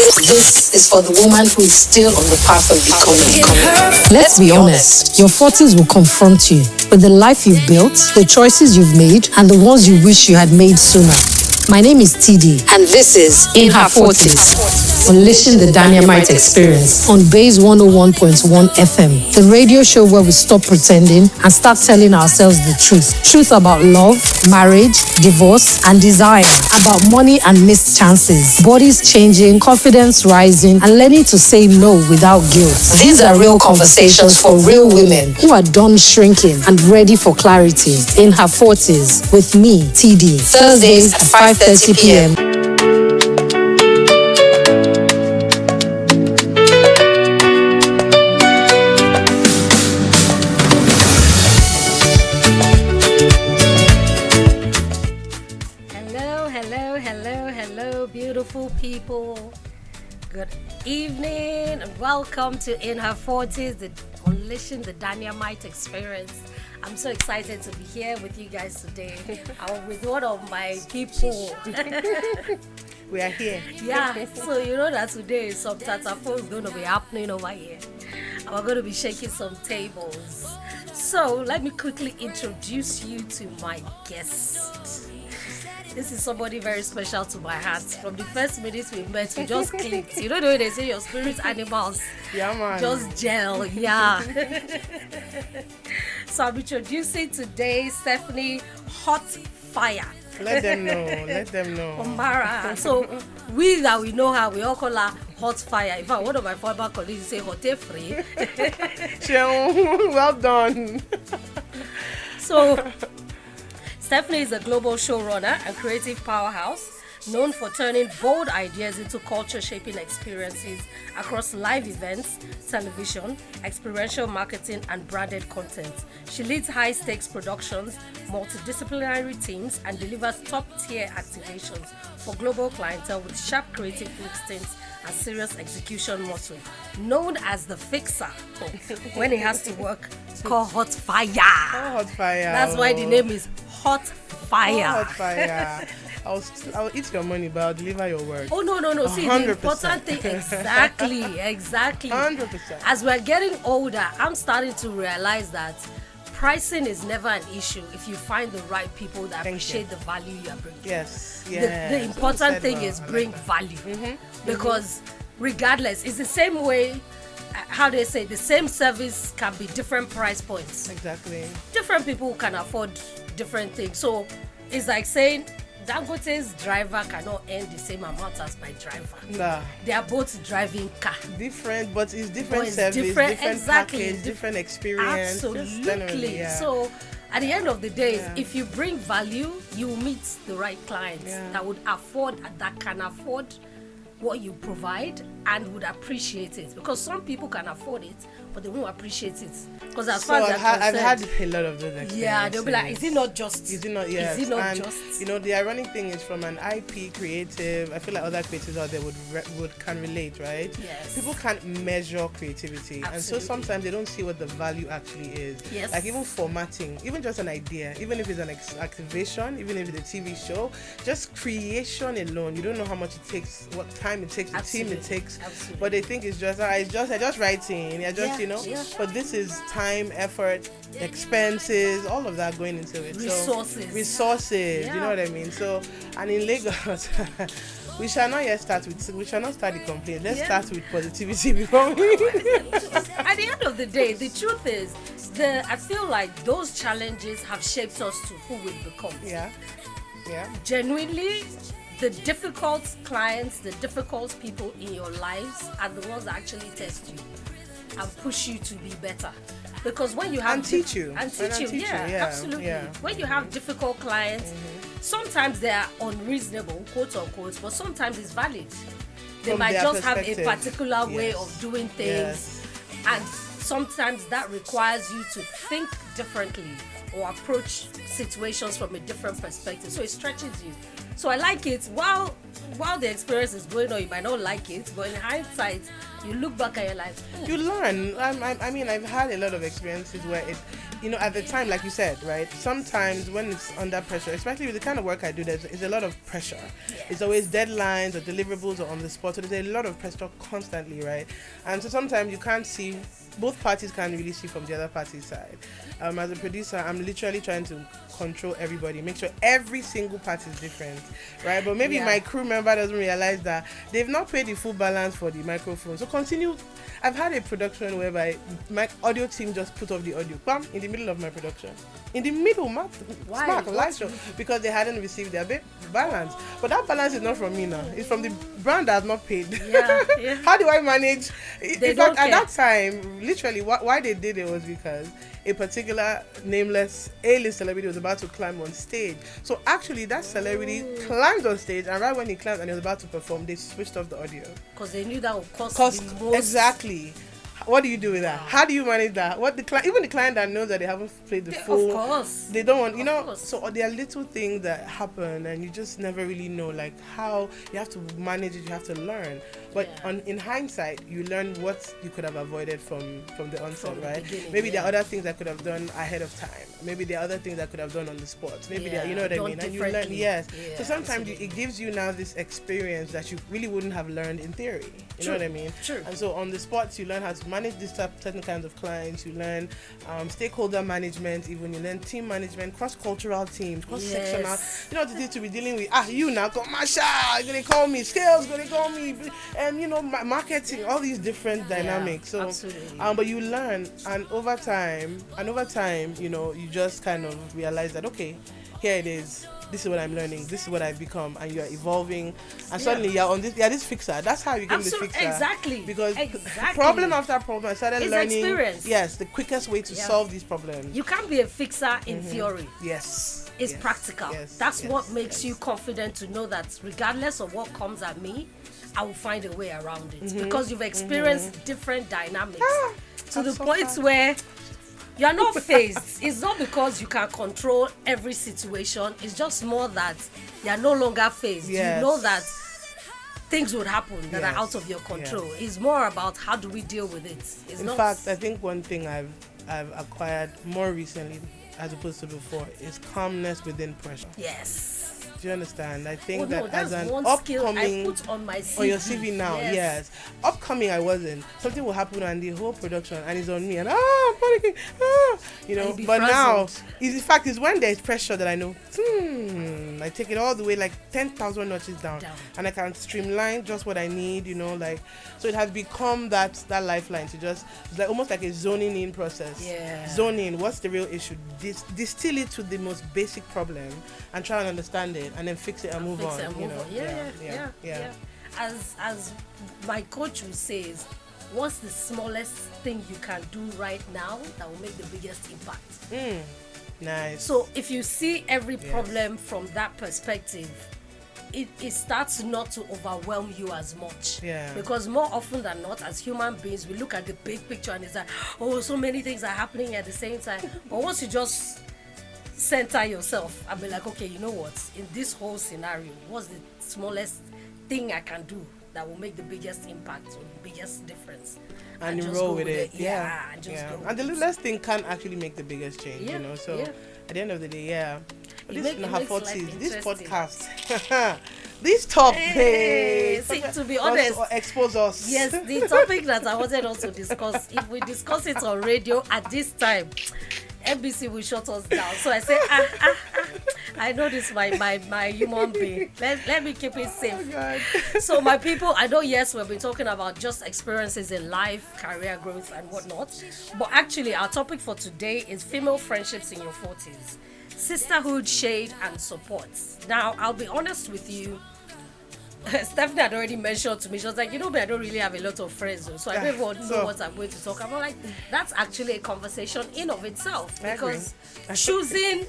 This is for the woman who is still on the path of becoming. Let's be honest, your 40s will confront you with the life you've built, the choices you've made, and the ones you wish you had made sooner. My name is TD, and this is In Her 40s, Unleashing the Dynamite Experience on Base 101.1 FM, the radio show where we stop pretending and start telling ourselves the truth. Truth about love, marriage, divorce, and desire, about money and missed chances, bodies changing, confidence rising, and learning to say no without guilt. These are real conversations for real women who are done shrinking and ready for clarity. In Her 40s, with me, TD, Thursdays at 5:30 p.m. Hello, beautiful people. Good evening and welcome to In Her 40s, the Unleashing the Dynamite Experience. I'm so excited to be here with you guys today. I'm with one of my people. We are here. Yeah, so you know that today some tatafo is going to be happening over here. And we're going to be shaking some tables. So let me quickly introduce you to my guest. This is somebody very special to my heart. From the first minute we met, we just clicked. You know the way they say your spirit animals just gel. Yeah. So I'm introducing today Stephanie Hawtfyre. Let them know. Ohamara. So we know her, we all call her Hawtfyre. In fact, one of my former colleagues say Hawtfyre. Well done. So Stephanie is a global showrunner and creative powerhouse, known for turning bold ideas into culture-shaping experiences across live events, television, experiential marketing, and branded content. She leads high-stakes productions, multidisciplinary teams, and delivers top-tier activations for global clientele with sharp creative instincts and serious execution muscle. Known as the fixer when it has to work, called Hawtfyre. Hawtfyre. That's why the name is Hawtfyre. Hawtfyre. I'll eat your money, but I'll deliver your word. Oh, no. See, 100%. the important thing, exactly. 100%. As we're getting older, I'm starting to realize that pricing is never an issue if you find the right people that appreciate the value you are bringing. Yes. The important thing is bring value. Because regardless, it's the same way, how they say, the same service can be different price points. Exactly. Different people can afford different things. So it's like saying Dangote's driver cannot earn the same amount as my driver. Nah. They are both driving car. Different, but it's different service, different package, different experience. Absolutely. So at the end of the day, if you bring value, you will meet the right clients that would afford, that can afford what you provide and would appreciate it, because some people can afford it but they won't appreciate it, because as far as they're concerned, I've had a lot of those experiences. Yeah, they'll be like, is it not just? Is it not? Yes. Is it not and just? You know, the ironic thing is, from an IP creative, I feel like other creatives out there can relate, right? Yes. People can't measure creativity. Absolutely. And so sometimes they don't see what the value actually is. Yes. Like even formatting, even just an idea, even if it's an activation, even if it's a TV show, just creation alone, you don't know how much it takes, what time it takes, the team it takes. Absolutely. But they think it's just, just writing, but this is time, effort, expenses, all of that going into it. Resources, you know what I mean? So, and in Lagos, we shall not start the complaint. Let's start with positivity before we... At the end of the day, the truth is, I feel like those challenges have shaped us to who we've become. Yeah. Genuinely, the difficult clients, the difficult people in your lives are the ones that actually test you and push you to be better. Because when you have teach you, absolutely. Yeah. When you have difficult clients, sometimes they are unreasonable, quote unquote, but sometimes it's valid. They From might their just have a perspective. particular way of doing things, and sometimes that requires you to think differently or approach situations from a different perspective. So it stretches you. So I like it. While the experience is going on, you might not like it, but in hindsight, you look back at your life. You learn. I mean, I've had a lot of experiences where at the time, like you said, right, sometimes when it's under pressure, especially with the kind of work I do, there's a lot of pressure. It's always deadlines or deliverables or on the spot, so there's a lot of pressure constantly, right? And so sometimes you can't see, both parties can't really see from the other party's side. As a producer, I'm literally trying to control everybody, make sure every single part is different, right? But maybe my crew member doesn't realize that they've not paid the full balance for the microphone. So continue. I've had a production whereby my audio team just put off the audio, bam, in the middle of my production. In the middle, smack, live show, because they hadn't received their balance. But that balance is not from me now. It's from the brand that has not paid. Yeah. How do I manage? In fact, at that time, literally, why they did it was because a particular nameless A-list celebrity was about to climb on stage. So actually, that celebrity climbed on stage, and right when he climbed and he was about to perform, they switched off the audio. Because they knew that would cost the most. Exactly. What do you do with that? How do you manage that? Even the client that knows that they haven't played the full, of course, they don't want, so there are little things that happen and you just never really know, like how you have to manage it, you have to learn. But in hindsight, you learn what you could have avoided from the onset, right? Maybe there are other things I could have done ahead of time. Maybe there are other things I could have done on the spot. Maybe there, you know what I mean? And you learn, so sometimes it gives you now this experience that you really wouldn't have learned in theory. You know what I mean? True. And so on the spot, you learn how to manage this certain kinds of clients. You learn stakeholder management, even you learn team management, cross-cultural teams, cross-sectional. You know what it is to be dealing with, you now, commercial, you're going to call me, skills, going to call me, and marketing, all these different dynamics. So, but you learn, and over time, you just kind of realize that, okay, here it is. This is what I'm learning. This is what I've become, and you're evolving. And suddenly you're on this. You're this fixer. That's how you became the fixer. Exactly. Because problem after problem, I started learning. Experience. Yes, the quickest way to solve these problems. You can't be a fixer in theory. Yes. It's practical. That's what makes you confident to know that regardless of what comes at me, I will find a way around it, because you've experienced different dynamics to the point where you're not phased. It's not because you can control every situation. It's just more that you're no longer phased. You know that things would happen that are out of your control. It's more about how do we deal with it. In fact, I think one thing I've acquired more recently as opposed to before is calmness within pressure. Yes. Do you understand? I think that as an upcoming, I put on my CV. On your CV now, yes. Upcoming, I wasn't. Something will happen and the whole production, and it's on me, and I'm panicking, But now, in fact, it's when there's pressure that I know. I take it all the way, like 10,000 notches down, and I can streamline just what I need. So it has become that lifeline to just, it's like almost like a zoning in process. Zoning. What's the real issue? Distill it to the most basic problem and try and understand it. And then fix it and move on. Yeah. As my coach will say, is what's the smallest thing you can do right now that will make the biggest impact? Nice. So if you see every problem from that perspective, it starts not to overwhelm you as much. Because more often than not, as human beings, we look at the big picture and it's like, so many things are happening at the same time. But once you just center yourself and be like, okay, you know what, in this whole scenario, what's the smallest thing I can do that will make the biggest impact or the biggest difference, and you roll with it. And the littlest thing can actually make the biggest change. So at the end of the day, this is not 40s, this podcast. This topic, see, to be honest, expose us. Yes, the topic that I wanted us to discuss, if we discuss it on radio at this time, NBC will shut us down. So I say, I know this my human being. Let me keep it safe. So my people, I know, yes, we've been talking about just experiences in life, career growth and whatnot. But actually, our topic for today is female friendships in your 40s. Sisterhood, shade and support. Now, I'll be honest with you. Stephanie had already mentioned to me, she was like, I don't really have a lot of friends, so I don't even know what I'm going to talk about. Like, that's actually a conversation in of itself, because choosing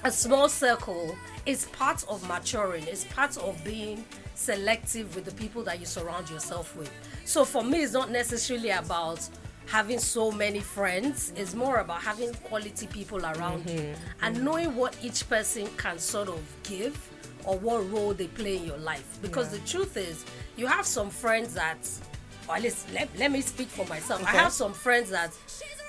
a small circle is part of maturing, it's part of being selective with the people that you surround yourself with. So for me, it's not necessarily about having so many friends, it's more about having quality people around you and knowing what each person can sort of give or what role they play in your life. Because the truth is, you have some friends that, or at least let me speak for myself. I have some friends that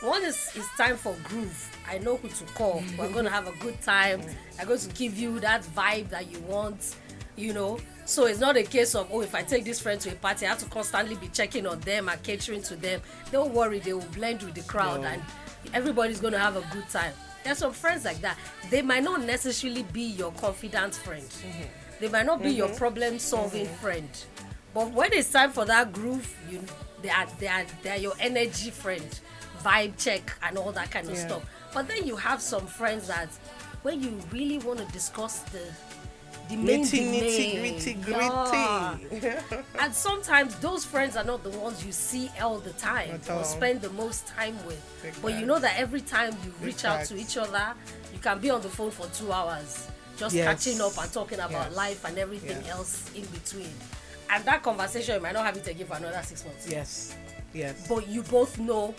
once it's time for groove, I know who to call. We're going to have a good time. I'm going to give you that vibe that you want, you know. So it's not a case of, if I take this friend to a party, I have to constantly be checking on them and catering to them. Don't worry, they will blend with the crowd and everybody's going to have a good time. There's some friends like that. They might not necessarily be your confidant friend. They might not be your problem-solving friend. But when it's time for that groove, they are your energy friend, vibe check and all that kind of stuff. But then you have some friends that when you really want to discuss the main nitty gritty. And sometimes those friends are not the ones you see all the time or spend the most time with. But you know that every time you reach out to each other, you can be on the phone for 2 hours just catching up and talking about life and everything else in between. And that conversation, you might not have it again for another 6 months. Yes. But you both know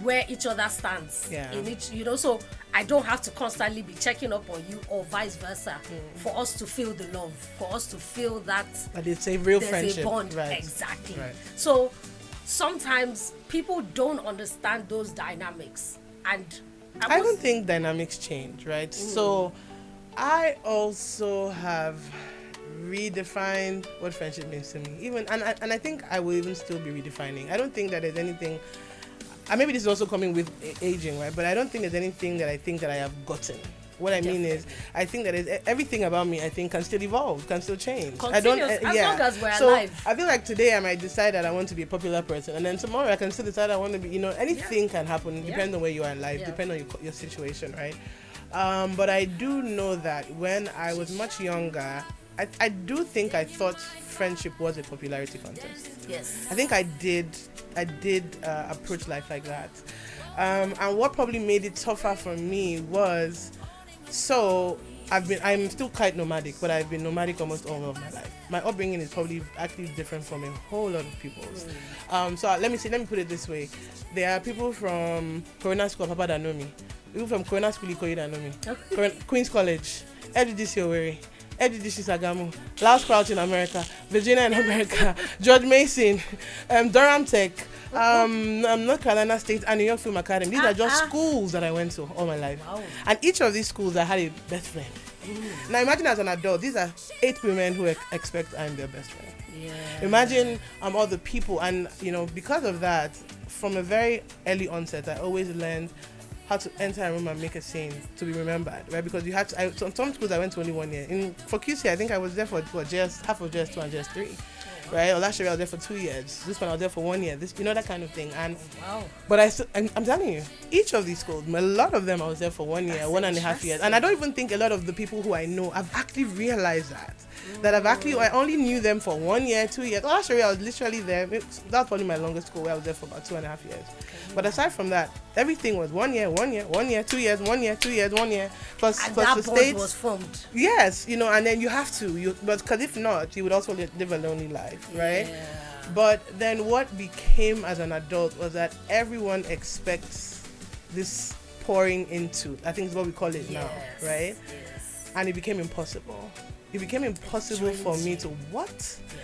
where each other stands in each, so I don't have to constantly be checking up on you or vice versa for us to feel the love, for us to feel that it's a real friendship. There's a bond. Right. Exactly. Right. So sometimes people don't understand those dynamics, and I don't think dynamics change, right? So I also have redefined what friendship means to me, and I think I will even still be redefining. I don't think that there's anything, and maybe this is also coming with aging, right? But I don't think there's anything that I think that I have gotten. What I mean is, I think that everything about me, I think, can still evolve, can still change. As long as we're alive. I feel like today I might decide that I want to be a popular person, and then tomorrow I can still decide I want to be, anything can happen, depending on where you are in life, depending on your situation, right? But I do know that when I was much younger, I do think I thought friendship was a popularity contest. Yes. I think I did approach life like that. And what probably made it tougher for me was, I'm still quite nomadic, but I've been nomadic almost all of my life. My upbringing is probably actually different from a whole lot of people's. So let me put it this way. There are people from Corona School, Papa, that know me. People from Corona School, Ikoyi, that know me. Queen's College, FGDC Owerri, FGDC Sagamu, Last Crouch in America, Virginia in America, George Mason, Durham Tech, North Carolina State, and New York Film Academy. These are just schools that I went to all my life. Wow. And each of these schools, I had a best friend. Now imagine as an adult, these are 8 women who expect I'm their best friend. Yeah. Imagine all the people, and because of that, from a very early onset, I always learned how to enter a room and make a scene to be remembered, right? Because you had to. Some schools I went to only 1 year. For QC, I think I was there for just half of JS2 and JS3. Right, or last year I was there for 2 years. This one I was there for 1 year. That kind of thing. And but I'm telling you, each of these schools, a lot of them I was there for 1 year, 1.5 years. And I don't even think a lot of the people who I know have actually realized that. I only knew them for 1 year, 2 years. Last year I was literally there. That's probably my longest school, where I was there for about 2.5 years. But aside from that, everything was 1 year, 1 year, 1 year, 2 years, 1 year, 2 years, 1 year. Plus that the states was formed. Yes, and then you have to. But because if not, you would also live a lonely life, right? Yeah. But then what became as an adult was that everyone expects this pouring into. I think is what we call it now, right? Yes. And it became impossible. It became impossible for me to what? Yeah.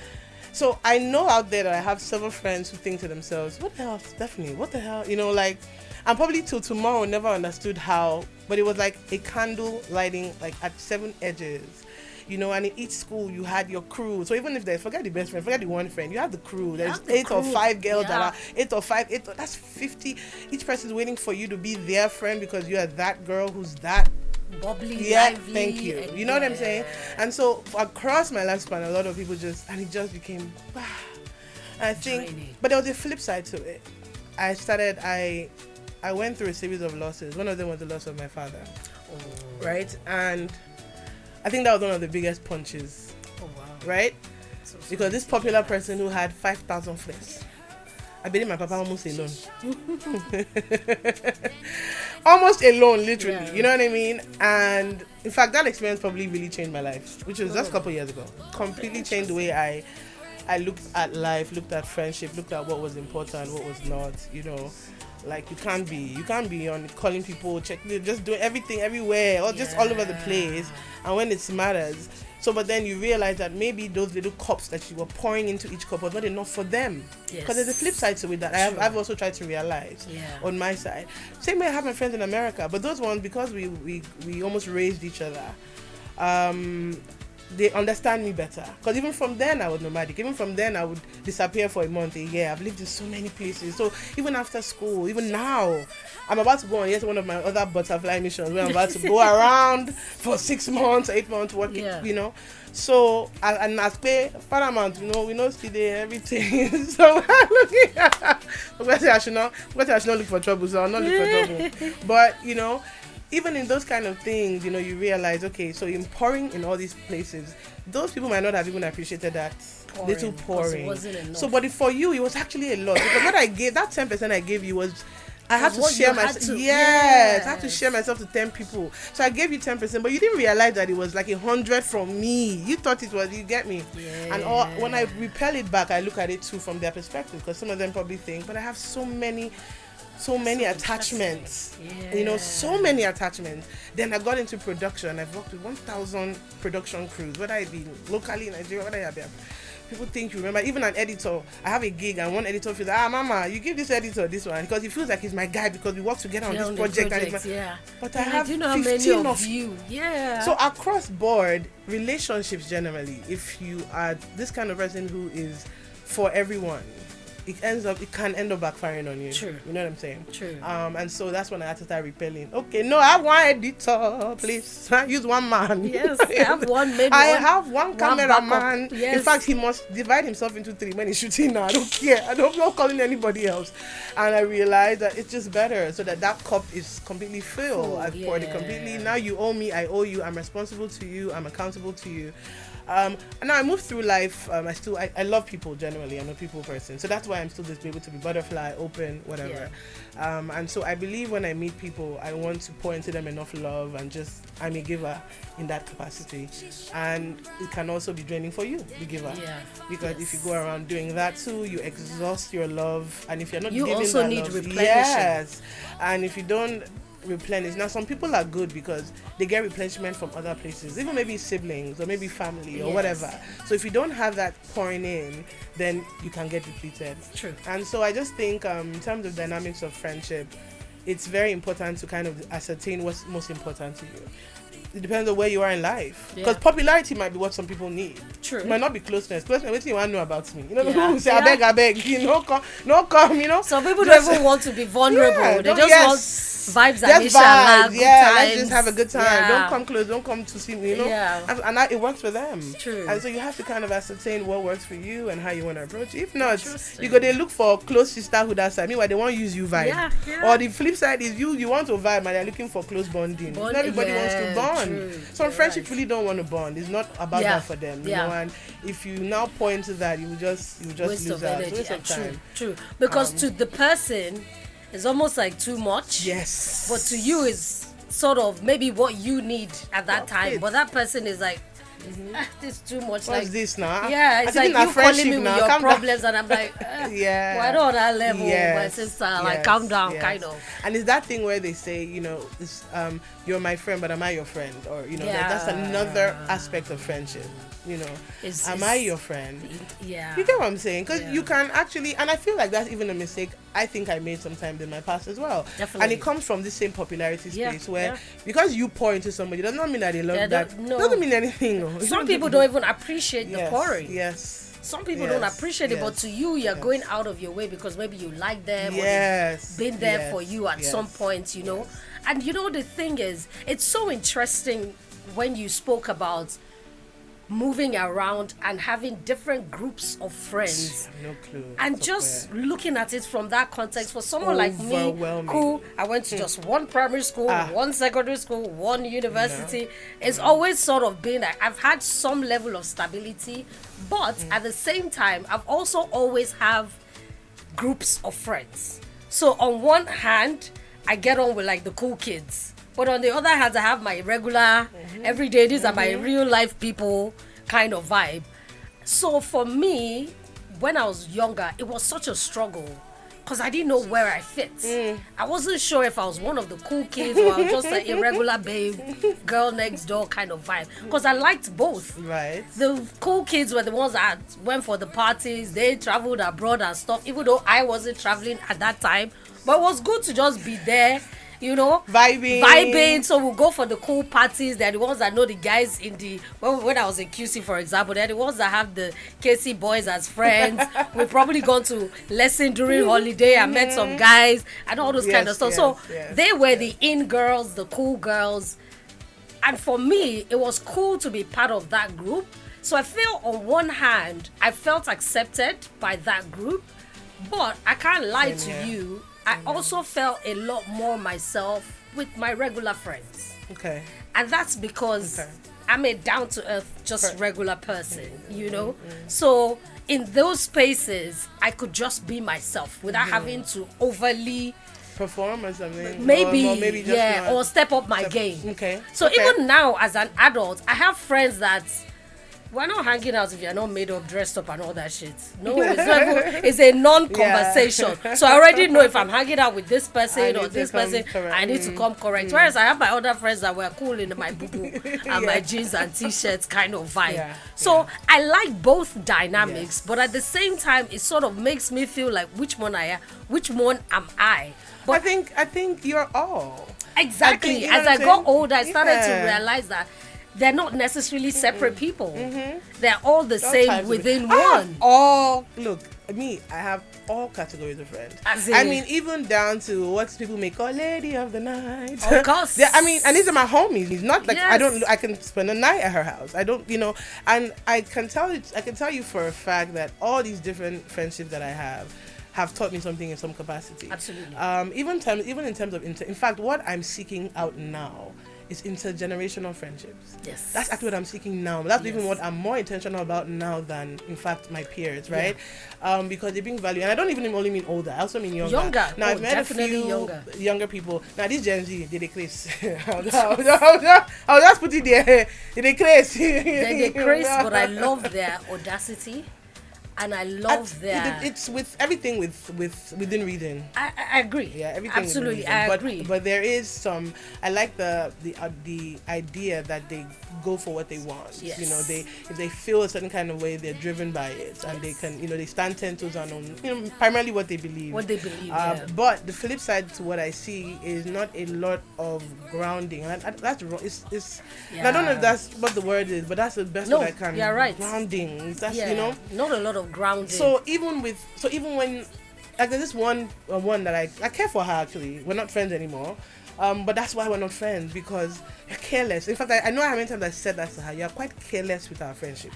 So I know out there that I have several friends who think to themselves, what the hell, Stephanie? What the hell? I'm probably till tomorrow never understood how, but it was like a candle lighting like at 7 edges, and in each school you had your crew. So even if forget the best friend, forget the one friend, you have the crew. There's 8 or 5 girls that are 8 or 5, that's 50. Each person is waiting for you to be their friend because you are that girl who's that bubbly, lively. Thank you. You know what I'm saying? And so across my lifespan, a lot of people it just became, and I think, draining. But there was a flip side to it. I went through a series of losses. One of them was the loss of my father, right? And I think that was one of the biggest punches, right? Because this popular person who had 5,000 friends, I believe my papa almost alone. Almost alone, literally. Yeah. You know what I mean? And in fact, that experience probably really changed my life, which was just a couple of years ago. Completely changed the way I looked at life, looked at friendship, looked at what was important, what was not, Like you can't be on calling people, just doing everything everywhere or just all over the place. And when it matters, so but then you realize that maybe those little cups that you were pouring into each cup was not enough for them. Because there's a flip side to it that I've also tried to realize on my side. Same way I have my friends in America, but those ones, because we almost raised each other, they understand me better. Because even from then I was nomadic. Even from then I would disappear for a month, a year. I've lived in so many places. So even after school, even now, I'm about to go on one of my other butterfly missions where I'm about to go around for 6 months, 8 months working, you know. So and as pay paramount, you know, we know see there everything. So looking at I should not look for trouble, so I'll not look for trouble. But you know, even in those kind of things, you know, you realize, okay, so in pouring in all these places, those people might not have even appreciated that little pouring. So, but for you, it was actually a lot. Because what I gave, that 10% I gave you was, I had to share myself. Yes, I had to share myself to 10 people. So I gave you 10%, but you didn't realize that it was like 100 from me. You thought it was, you get me? Yeah. And when I repel it back, I look at it too from their perspective, because some of them probably think, but I have so many attachments, you know, so many attachments. Then I got into production. I've worked with 1,000 production crews, whether it be locally in Nigeria, whether it be, people think you remember. Even an editor, I have a gig and one editor feels like, mama, you give this editor this one, because he feels like he's my guy because we work together on this project. But I have 15 of you. So across board, relationships generally, if you are this kind of person who is for everyone, it can end up backfiring on you. True. You know what I'm saying? True. And so that's when I had to start repelling. Okay, no, I have one editor, please. Use one man. Yes, I have one man. I have one cameraman. Yes. In fact, he must divide himself into 3 when he's shooting now. I don't care. I'm not calling anybody else. And I realized that it's just better so that cup is completely filled. I've poured it completely. Now you owe me, I owe you. I'm responsible to you. I'm accountable to you. And now I move through life. I love people generally. I'm a people person, so that's why I'm still able to be butterfly, open, whatever. And so I believe when I meet people, I want to pour into them enough love, and just I'm a giver in that capacity. And it can also be draining for you, the giver, because if you go around doing that too, you exhaust your love, and if you're not giving also that need love, replenishing. And if you don't replenish. Now some people are good because they get replenishment from other places, even maybe siblings or maybe family or whatever. So if you don't have that pouring in, then you can get depleted. True. And so I just think in terms of dynamics of friendship, it's very important to kind of ascertain what's most important to you. It depends on where you are in life, because popularity might be what some people need. True. It might not be closeness. What do you want to know about me? You know, people who say, I beg, you know, come, you know. Some people don't even want to be vulnerable. They just want vibes and vibes. Let's just have a good time. Don't come close. Don't come to see me, you know. And it works for them. True. And so you have to kind of ascertain what works for you and how you want to approach it. If not, you go they look for close sisterhood outside. Meanwhile, they won't use you vibe. Or the flip side is you want to vibe, and they're looking for close bonding. Not everybody wants to bond. True. Some friendships really don't want to bond. It's not about that for them, you know. And if you now point to that, you will just lose out. Waste of time. True. Because to the person, it's almost like too much. Yes. But to you, is sort of maybe what you need at that time. But that person is like, this is too much. What's this now? Yeah, it's like you calling me with your problems, and I'm like, why not on that level, my sister? Like, calm down, kind of. And it's that thing where they say, you know, it's, you're my friend, but am I your friend? Or, you know, that's another aspect of friendship. You know, am I your friend? Yeah. You get what I'm saying? Because you can actually, and I feel like that's even a mistake I think I made sometimes in my past as well. Definitely. And it comes from this same popularity space where because you pour into somebody does not mean that they love that. No. Doesn't mean anything. Some people don't even appreciate the pouring. Yes. Some people don't appreciate it, but to you, you're going out of your way because maybe you like them or they've been there for you at some point, you know. And you know, the thing is, it's so interesting when you spoke about moving around and having different groups of friends. No clue. And just looking at it from that context, for someone like me, who I went to just one primary school, one secondary school, one university, it's always sort of been like I've had some level of stability, but at the same time, I've also always have groups of friends. So on one hand, I get on with like the cool kids. But on the other hand, I have my regular, everyday, these are my real life people kind of vibe. So for me, when I was younger, it was such a struggle because I didn't know where I fit. I wasn't sure if I was one of the cool kids or I was just an irregular babe, girl next door kind of vibe. Because I liked both. Right. The cool kids were the ones that went for the parties. They traveled abroad and stuff, even though I wasn't traveling at that time. But it was good to just be there. Vibing. So we'll go for the cool parties. They're the ones that know the guys in the when I was in QC, for example, they're the ones that have the KC boys as friends. We've probably gone to lesson during holiday and met some guys and all those kind of stuff. They were the in girls, the cool girls. And for me, it was cool to be part of that group. So I feel on one hand, I felt accepted by that group, but I can't lie to you. I also felt a lot more myself with my regular friends. Okay. And that's because I'm a down-to-earth, just regular person, So in those spaces, I could just be myself without having to overly perform or something. Maybe just or step up my game. Okay. So even now, as an adult, I have friends that we're not hanging out if you're not made up, dressed up, and all that shit. No, it's a non-conversation. So I already know if I'm hanging out with this person or this person, I need to come correct. Whereas I have my other friends that were cool in my boo-boo and my jeans and t-shirts kind of vibe. So I like both dynamics, but at the same time, it sort of makes me feel like which one am I? But I think you're all. Exactly. As I got older, I started to realize that they're not necessarily separate people. They're all the same within one. Look, me, I have all categories of friends. I mean, even down to what people may call lady of the night. Of course. And these are my homies. It's not like I can spend a night at her house. I don't, and I can tell you for a fact that all these different friendships that I have taught me something in some capacity. Absolutely. Even in terms of in fact, what I'm seeking out now is intergenerational friendships. Yes. That's actually what I'm seeking now. That's even what I'm more intentional about now than, in fact, my peers, right? Because they bring value. And I don't even only mean older. I also mean younger. Now, I've met a few younger people. Now, this Gen Z, they craze. I'll just put it there. They craze. They craze, but I love their audacity. And I love that. It's with everything within reason. I agree. Yeah, everything. Absolutely, I agree. But there is some. I like the idea that they go for what they want. Yes. If they feel a certain kind of way, they're driven by it, and they can. They stand 10 toes on primarily what they believe. But the flip side to what I see is not a lot of grounding. And that's wrong. I don't know if that's what the word is, but that's the best word I can. You're right. Grounding. That's not a lot of grounding. So even when like there's this one that I care for her, actually we're not friends anymore, but that's why we're not friends, because you're careless. In fact, I know how many times I said that to her. You're quite careless with our friendship.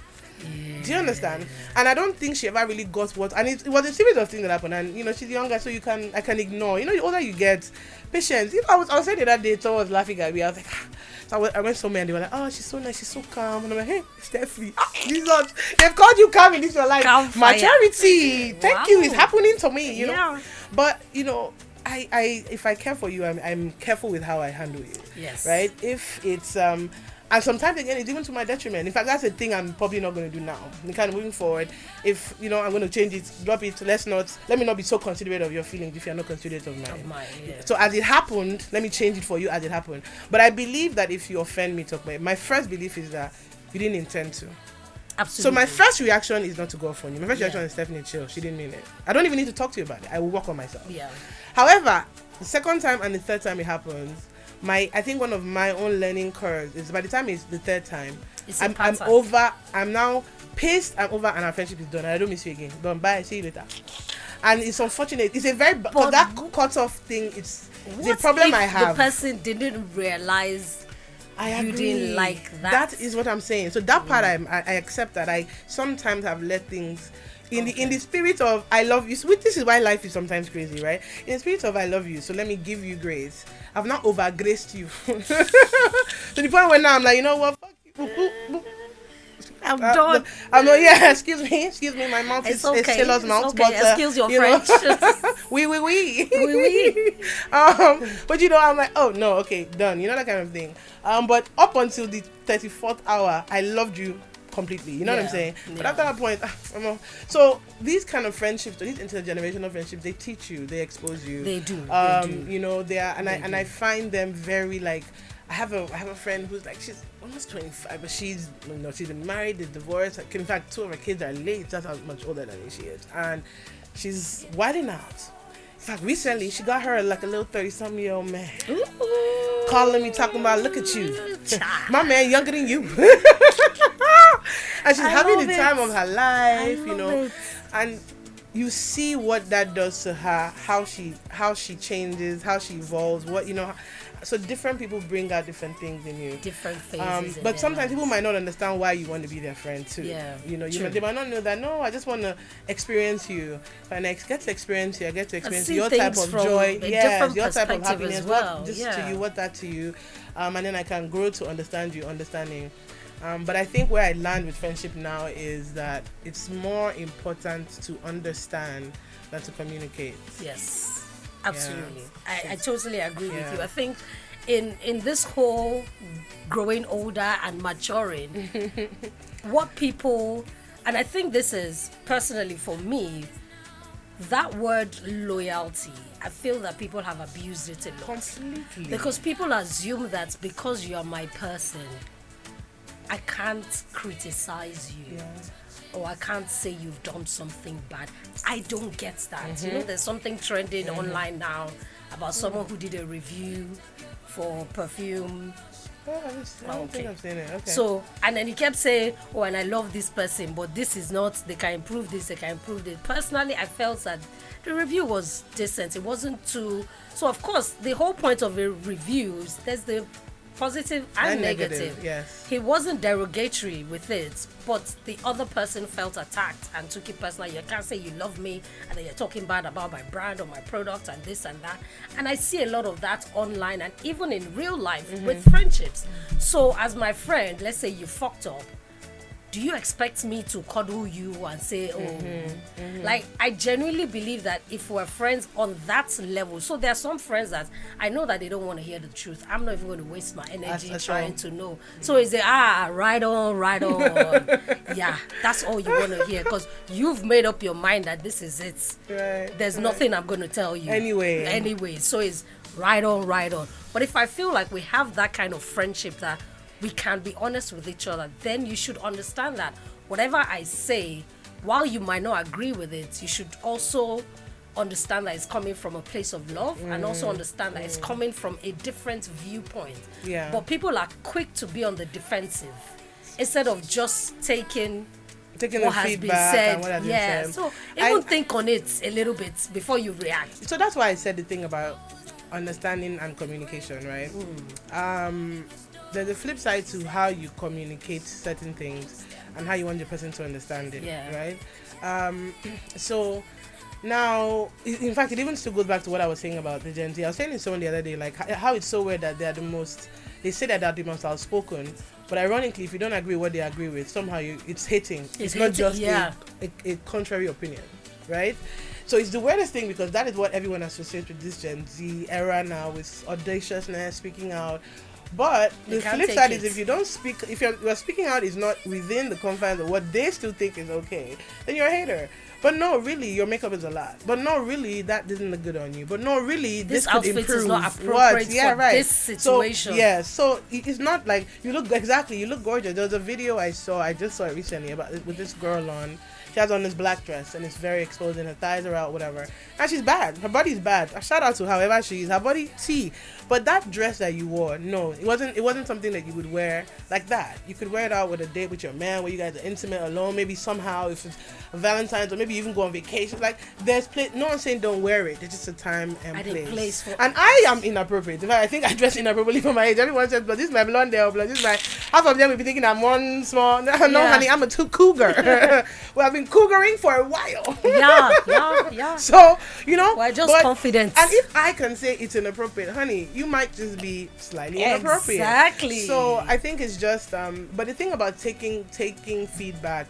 Do you understand? And I don't think she ever really got what, and it was a series of things that happened, and she's younger, so I can ignore. The older you get, patience. I was saying the other day, someone was laughing at me. I was like, so I went somewhere and they were like, oh, she's so nice, she's so calm. And I'm like, hey, Steffi, they've called you calm in this your life. Maturity. Thank you. It's happening to me, you know. But I if I care for you, I'm careful with how I handle you. Yes. Right? If it's and sometimes again it's even to my detriment. In fact, that's a thing I'm probably not going to do now. Kind of moving forward, if I'm going to change it, drop it. Let me not be so considerate of your feelings if you're not considerate of mine. So as it happened, let me change it for you as it happened. But I believe that if you offend me, my first belief is that you didn't intend to. Absolutely. So my first reaction is not to go for you. My first reaction is definitely chill. She didn't mean it. I don't even need to talk to you about it. I will work on myself. Yeah. However, the second time and the third time it happens, I think one of my own learning curves is by the time it's the third time, I'm over. I'm now pissed. I'm over, and our friendship is done. I don't miss you again. Done. Bye. See you later. And it's unfortunate. It's a very because that cut off thing. It's the problem I have. The person didn't realize. I agree. You didn't like that. That is what I'm saying. So that part I accept that I sometimes have let things. In the spirit of I love you, this is why life is sometimes crazy, right? In the spirit of I love you, so let me give you grace. I've not over graced you to the point where now I'm like, you know what? Fuck you. I'm done. I'm not. Yeah, excuse me. My mouth is okay. a sailor's mouth. Okay. But excuse your French. Oui. Oui. But I'm like, oh no, okay, done. That kind of thing. But up until the 34th hour, I loved you completely. You know what I'm saying? But after that point, so these kind of friendships, these intergenerational friendships, they teach you, they expose you. They do. You know, they are, and I find them very like. I have a friend who's like, she's almost 25, but she's been married, they're divorced. In fact, 2 of her kids are late. That's how much older than me she is, and she's wilding out. In fact, recently she got her like a little 30-something-year-old man. Ooh. Calling me, talking about, look at you, my man younger than you. And she's having the time of her life, you know. And you see what that does to her, how she changes, how she evolves, what, you know. So different people bring out different things in you. Different phases. But sometimes people might not understand why you want to be their friend too. Yeah. You know, they might not know that, no, I just want to experience you. And I get to experience you. I get to experience your type of joy. Yes, your type of happiness. Well. What this to you, what that to you. And then I can grow to understand you, understanding. But I think where I land with friendship now is that it's more important to understand than to communicate. Yes. Absolutely. Yeah. I totally agree with you. I think in this whole growing older and maturing, what people, and I think this is personally for me, that word loyalty, I feel that people have abused it a lot. Completely. Because people assume that because you are my person, I can't criticize you. Yeah. Or I can't say you've done something bad. I don't get that. You know, there's something trending online now about someone who did a review for perfume. I don't think I've seen it. Okay. So, and then he kept saying, oh, and I love this person, but this is not, they can improve this, they can improve this. Personally, I felt that the review was decent. It wasn't too, so of course, the whole point of a review is there's the positive and negative. Yes. He wasn't derogatory with it, but the other person felt attacked and took it personally. You can't say you love me and then you're talking bad about my brand or my product and this and that. And I see a lot of that online and even in real life with friendships. So as my friend, let's say you fucked up, do you expect me to cuddle you and say, like, I genuinely believe that if we're friends on that level, so there are some friends that I know that they don't want to hear the truth. I'm not even going to waste my energy trying to know. So is it, right on. Yeah, that's all you want to hear because you've made up your mind that this is it. Right. There's nothing I'm going to tell you. Anyway, so it's right on. But if I feel like we have that kind of friendship that we can be honest with each other, then you should understand that whatever I say, while you might not agree with it, you should also understand that it's coming from a place of love and also understand that it's coming from a different viewpoint. Yeah. But people are quick to be on the defensive instead of just taking what has been said. Said. So even think on it a little bit before you react. So that's why I said the thing about understanding and communication, right? There's a flip side to how you communicate certain things and how you want the person to understand it, right? So now, in fact, it even still goes back to what I was saying about the Gen Z. I was saying to someone the other day, like, how it's so weird that they say that they're the most outspoken, but ironically, if you don't agree with what they agree with, somehow it's hating. It's not just a contrary opinion, right? So it's the weirdest thing because that is what everyone associates with this Gen Z era now, with audaciousness, speaking out. But the flip side is if you don't speak, if you're speaking out is not within the confines of what they still think is okay, then you're a hater. But no, really, your makeup is a lot. But no, really, that doesn't look good on you. But no, really, this could improve. Is not appropriate for this situation. So, so it's not like you look gorgeous. There was a video I just saw it recently with this girl on. She has on this black dress and it's very exposed and her thighs are out, whatever. And she's bad. Her body's bad. A shout out to however she is. Her body, but that dress that you wore, no, it wasn't something that you would wear like that. You could wear it out with a date with your man where you guys are intimate alone. Maybe somehow if it's Valentine's or maybe even go on vacation. Like there's no one's saying don't wear it. It's just a time and place. And I am inappropriate. In fact, I think I dress inappropriately for my age. Everyone says, but this is my blonde hair, but this is my half of them will be thinking I'm one small. No, honey, I'm a cougar. Well, I've been cougaring for a while. Yeah. So, you know, we're just confident. And if I can say it's inappropriate, honey, you might just be slightly inappropriate. Exactly. So I think it's just but the thing about taking feedback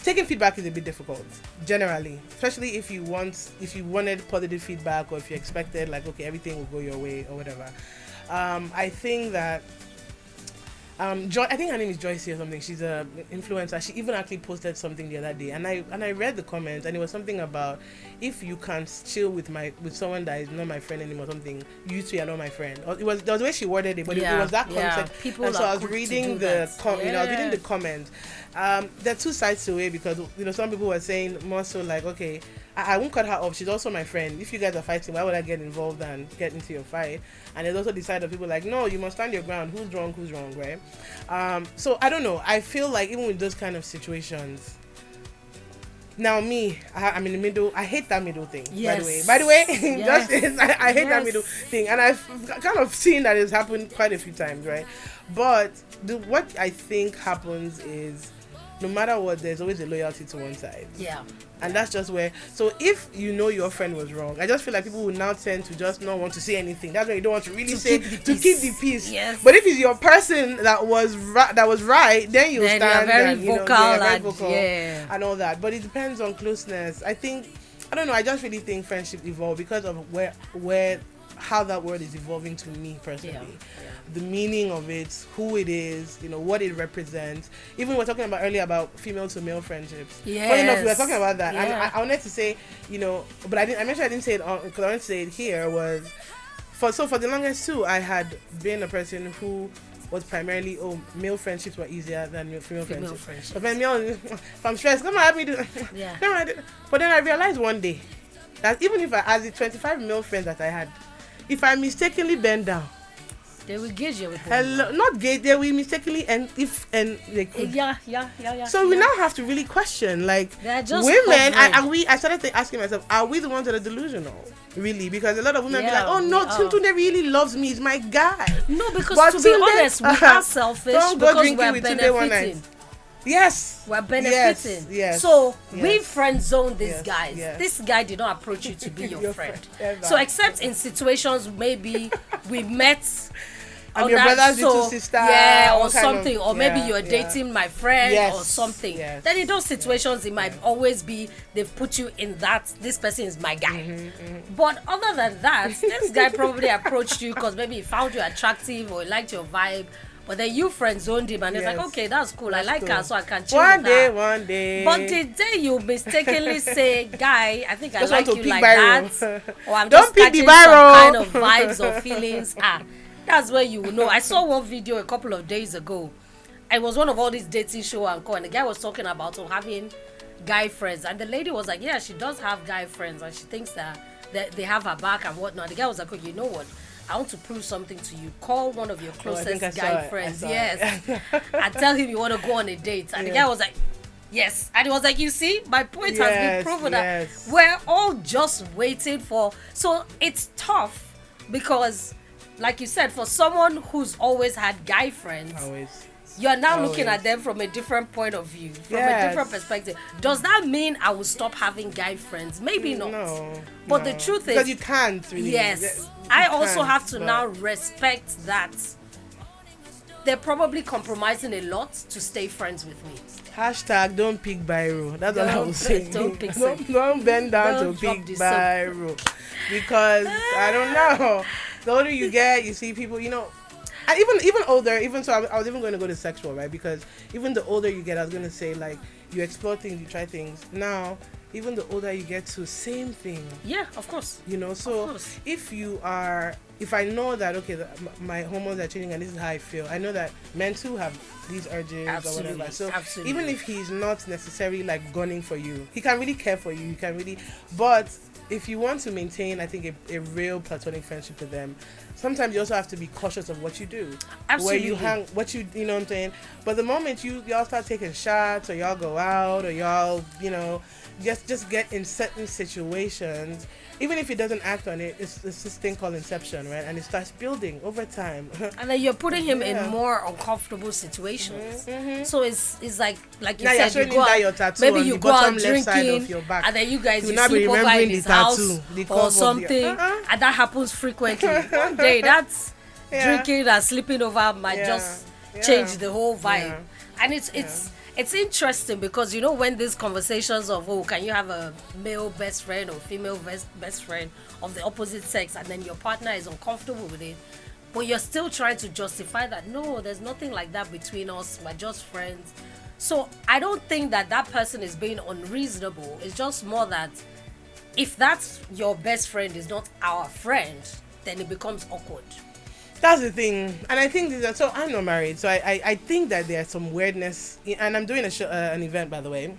is a bit difficult generally, especially if you wanted positive feedback or if you expected like, okay, everything will go your way or whatever. I think that I think her name is Joyce or something. She's a influencer. She even actually posted something the other day, and I read the comments, and it was something about, if you can't chill with someone that is not my friend anymore, something, you two are not my friend. Or there was the way she worded it, but it was that concept. People, and so I was reading I was reading the comments. There are two sides to it, because some people were saying more so like, okay, I won't cut her off. She's also my friend. If you guys are fighting, why would I get involved and get into your fight? And there's also the side of people like, no, you must stand your ground. Who's wrong, right? So I don't know. I feel like even with those kind of situations, now me, I'm in the middle. I hate that middle thing. Yes. By the way, Yes. I hate that middle thing, and I've kind of seen that it's happened quite a few times, right? But what I think happens is, no matter what, there's always a loyalty to one side. Yeah. And that's just where, so if your friend was wrong, I just feel like people will now tend to just not want to say anything. That's why you don't want to really say, to keep the peace. Yes. But if it's your person that was right, then you'll stand very vocal, and all that. But it depends on closeness. I don't know, I just really think friendship evolve because of how that word is evolving to me personally. Yeah. The meaning of it, who it is, what it represents. Even we were talking about earlier about female to male friendships. Yes. Funny enough, we were talking about that. Yeah. And I wanted to say, but I didn't say it because I wanted to say it here was, for the longest too, I had been a person who was primarily, male friendships were easier than female friendships. But when if I'm stressed, come on, help me do. Yeah. But then I realized one day that even if as the 25 male friends that I had, if I mistakenly bend down, they will gauge you with not gauge, they will mistakenly, and they could. Yeah. So we now have to really question, like, just women, I started asking myself, are we the ones that are delusional? Really? Because a lot of women be like, oh no, Tunde really loves me, he's my guy. No, because to be honest, we are selfish because we're benefiting. Yes. We're benefiting. Yes. So we friend zone these guys. Yes. This guy did not approach you to be your friend. Ever. So except in situations maybe we met and your brother's little sister, or something, or maybe you're dating my friend or something. Yes. Then in those situations it might always be they've put you in that this person is my guy. But other than that, this guy probably approached you because maybe he found you attractive or he liked your vibe. But then you friend zoned him and it's like, okay, that's cool. I like her, so I can chill with her. One day. But the day you mistakenly say, guy, I think I like you like viral. that, or I'm Don't just catching some kind of vibes or feelings, that's where you will know. I saw one video a couple of days ago. It was one of all these dating show and the guy was talking about having guy friends, and the lady was like, yeah, she does have guy friends, and she thinks that they have her back and whatnot. The guy was like, oh, you know what? I want to prove something to you. Call one of your closest guy friends. Yes. And tell him you want to go on a date. And the guy was like, yes. And he was like, you see, my point has been proven that we're all just waiting for. So it's tough because, like you said, for someone who's always had guy friends, you're now looking at them from a different point of view, from a different perspective. Does that mean I will stop having guy friends? Maybe not. But the truth is, because you can't really. Yes. I also have to now respect that they're probably compromising a lot to stay friends with me. Hashtag don't pick biro. That's what I was saying. Don't bend down to pick biro. Because I don't know. The older you get, you see people, and even older, I was even going to go to sexual, right? Because even the older you get, I was going to say, like, you explore things, you try things. Now, even the older you get to, same thing. Yeah, of course. So if I know that, okay, my hormones are changing and this is how I feel, I know that men too have these urges or whatever. So even if he's not necessarily like gunning for you, he can really care for you. He can really, but if you want to maintain, I think, a real platonic friendship with them, sometimes you also have to be cautious of what you do. Absolutely. Where you hang, you know what I'm saying? But the moment y'all start taking shots, or y'all go out, or y'all, just get in certain situations, even if he doesn't act on it, it's this thing called inception, right? And it starts building over time. And then you're putting him in more uncomfortable situations. So it's like you said, you go out, maybe you go out drinking, and then you guys you sleep over in his house or something, and that happens frequently. One day, that's drinking and sleeping over might just change the whole vibe. And it's interesting because when these conversations of can you have a male best friend or female best friend of the opposite sex, and then your partner is uncomfortable with it, but you're still trying to justify that. No, there's nothing like that between us. We're just friends. So I don't think that person is being unreasonable. It's just more that if that's your best friend is not our friend, then it becomes awkward. That's the thing. And I think so I'm not married, so I think that there's some weirdness, and I'm doing an event, by the way,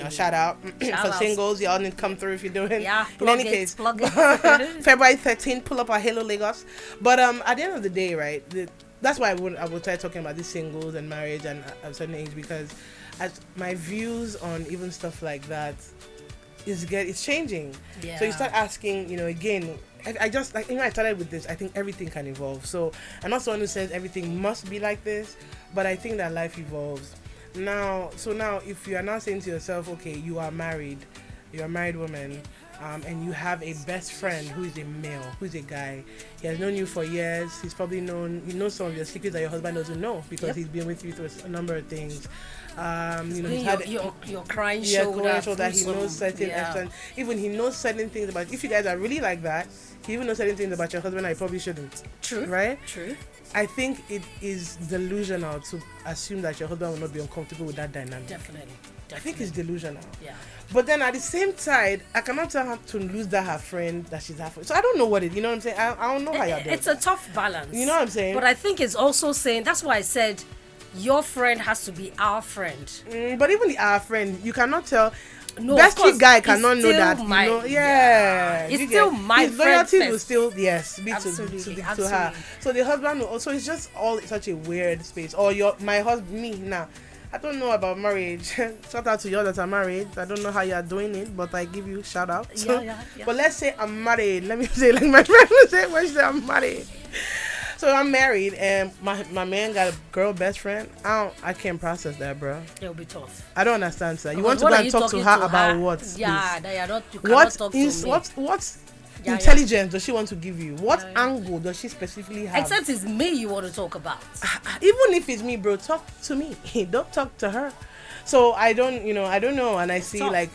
shout out for singles. Y'all need to come through if you're doing. In any case, February 13th, pull up our Halo Lagos. But at the end of the day, right, that's why I would start talking about these singles and marriage and at a certain age, because as my views on even stuff like that it's changing. So you start asking, again, I just, like, I started with this. I think everything can evolve. So I'm not someone who says everything must be like this, but I think that life evolves. Now, if you are now saying to yourself, okay, you're a married woman, and you have a best friend who is a male, who is a guy. He has known you for years. He knows some of your secrets that your husband doesn't know, because he's been with you through a number of things. He's had your crying shoulder. He knows certain essence. Even he knows certain things about. If you guys are really like that, he even knows certain things about your husband that you probably shouldn't. True. Right? True. I think it is delusional to assume that your husband will not be uncomfortable with that dynamic. Definitely. I think it's delusional. Yeah. But then at the same side, I cannot tell her to lose her friend that she's her friend. So I don't know what it is. You know what I'm saying? I don't know how you're doing. It's a tough balance. You know what I'm saying? But I think it's also saying, that's why I said your friend has to be our friend. But even our friend, you cannot tell. No, bestie guy cannot know that. It's still my his friend. His loyalty first. will still be Absolutely. to her. So the husband will also, it's just all such a weird space. Or my husband, me now. I don't know about marriage. Shout out to you that are married. I don't know how you are doing it, but I give you shout out. Yeah. But let's say I'm married. Let me say, like my friend would say, when she say I'm married. So I'm married, and my man got a girl best friend. I can't process that, bro. It'll be tough. I don't understand that. You want to go and talk to her about what? Yeah, you cannot talk to me. What intelligence does she want to give you? What angle does she specifically have? Except it's me you want to talk about. Even if it's me, bro, talk to me. Don't talk to her. So I don't know, and I see tough. Like,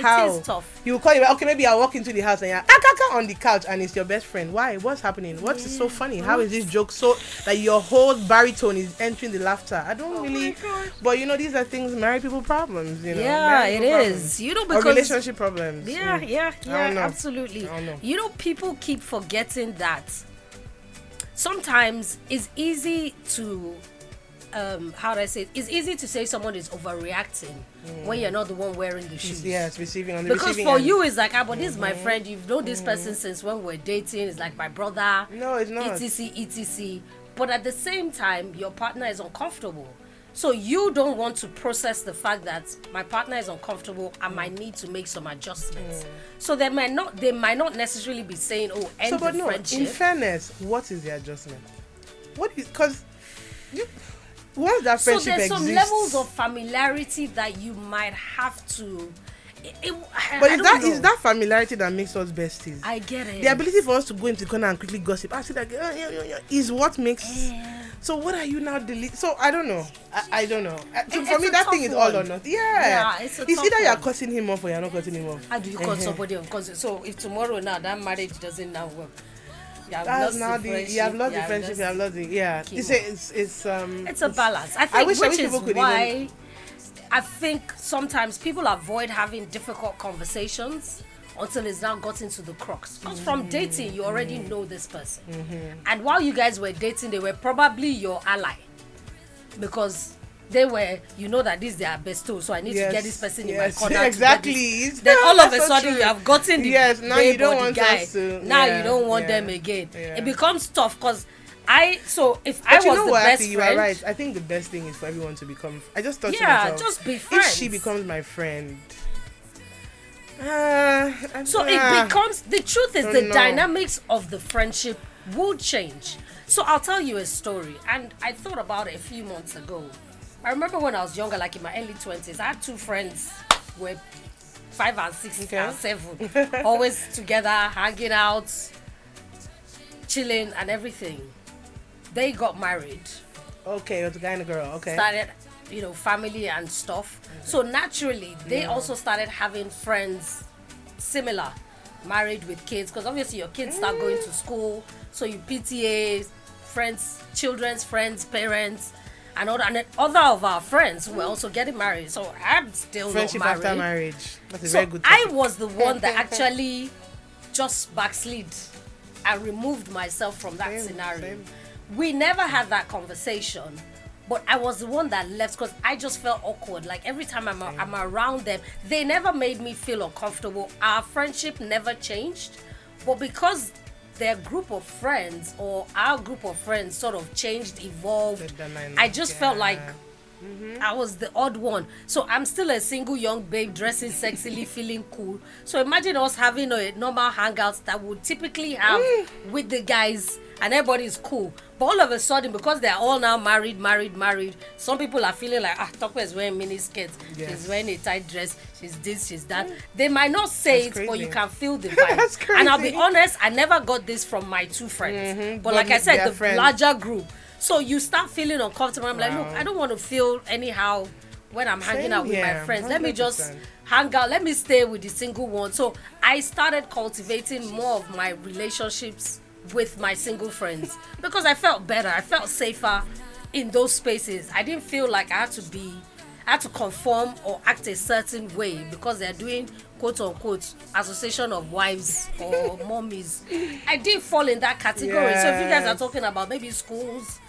how? It is tough. You call you, okay, maybe I'll walk into the house and you're on the couch and it's your best friend. Why? What's happening? What's so funny? How is this joke so that your whole baritone is entering the laughter? I don't really. But these are things married people problems. Yeah, it is. Because or relationship problems. Yeah, absolutely. People keep forgetting that sometimes it's easy to. How do I say it? It's easy to say someone is overreacting when you're not the one wearing the shoes. Yes, receiving on the because receiving for end. you it's like, but this is my friend. You've known this person since when we're dating. It's like my brother. No, it's not. etc. But at the same time, your partner is uncomfortable. So you don't want to process the fact that my partner is uncomfortable. I might need to make some adjustments. So they might not necessarily be saying, "Oh, end the friendship." In fairness, what is the adjustment? Because once that friendship exists, some levels of familiarity that you might have to. But is that familiarity that makes us besties? I get it. The ability for us to go into the corner and quickly gossip, I see that is what makes. So what are you now deleting? So I don't know. I don't know. For me, that thing is all or nothing. Yeah, it's either you're cutting him off or you're not cutting him off. How do you cut somebody off? So if tomorrow now that marriage doesn't now work. You have lost the friendship. It's a balance. I think which is why I think sometimes people avoid having difficult conversations until it's now got into the crux. Because from dating, you already know this person. And while you guys were dating, they were probably your ally. Because they were, that this is their besto, so I need to get this person in my corner. Exactly. Then all of a sudden you have gotten the now you don't want guy. Now you don't want them again. It becomes tough because if I was the best friend, you are right. I think the best thing is for everyone to become. I just thought to myself, just be friends. If she becomes my friend. It becomes the truth is the dynamics of the friendship will change. So I'll tell you a story, and I thought about it a few months ago. I remember when I was younger, like in my early 20s, I had two friends who were 5 and 6 and 7, always together, hanging out, chilling and everything. They got married. Okay, it was a guy and a girl. Okay. Started, family and stuff. So naturally, they also started having friends similar, married with kids, because obviously your kids start going to school, so you PTA, friends, children's friends, parents, and other of our friends were also getting married. So I'm still friendship not married. after marriage. That's a So very good topic. I was the one that actually just backslid and removed myself from that scenario. We never had that conversation, but I was the one that left because I just felt awkward. Like every time I'm around them, they never made me feel uncomfortable. Our friendship never changed, but because their group of friends or our group of friends sort of changed, evolved, I just felt like I was the odd one. So I'm still a single young babe dressing sexily, feeling cool. So imagine us having a normal hangouts that would typically have with the guys and everybody's cool. But all of a sudden, because they're all now married, some people are feeling like, Tokwe is wearing mini skirts, she's wearing a tight dress, she's this, she's that. They might not say it, but you can feel the vibe. That's crazy. And I'll be honest, I never got this from my two friends. But like I said, the larger group. So you start feeling uncomfortable. I'm like, look, I don't want to feel anyhow when I'm hanging out with my friends. 100%. Let me just hang out. Let me stay with the single one. So I started cultivating more of my relationships with my single friends because I felt better. I felt safer in those spaces. I didn't feel like I had to conform or act a certain way because they're doing quote unquote association of wives or mommies. I didn't fall in that category. So if you guys are talking about maybe schools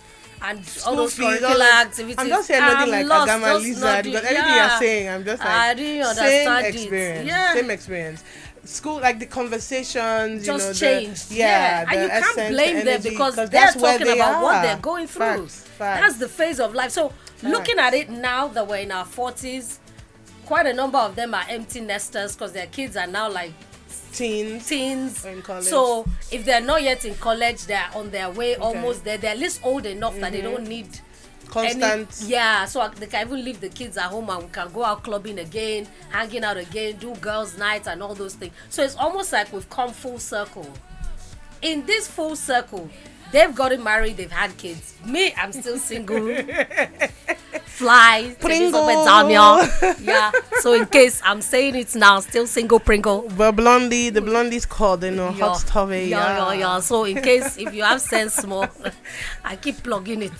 and all those curricular activities, I'm just saying nothing like Agama Lizard because everything you're saying, I'm just like I didn't understand same experience. School, like the conversations, just changed. And you can't essence, blame them because they're talking about what they're going through. Facts. That's the phase of life. So looking at it now that we're in our 40s, quite a number of them are empty nesters because their kids are now like teens in college. So if they're not yet in college, they're on their way almost there. They're at least old enough that they don't need constant so they can even leave the kids at home and we can go out clubbing again, hanging out again, do girls' nights and all those things. So it's almost like we've come full circle. In this full circle, they've gotten married, they've had kids. Me, I'm still single. Fly, Pringle. Yeah. So in case I'm saying it now, still single Pringle. But the blondie's called, Hawtfyre. Yeah. So in case if you have sense more, I keep plugging it.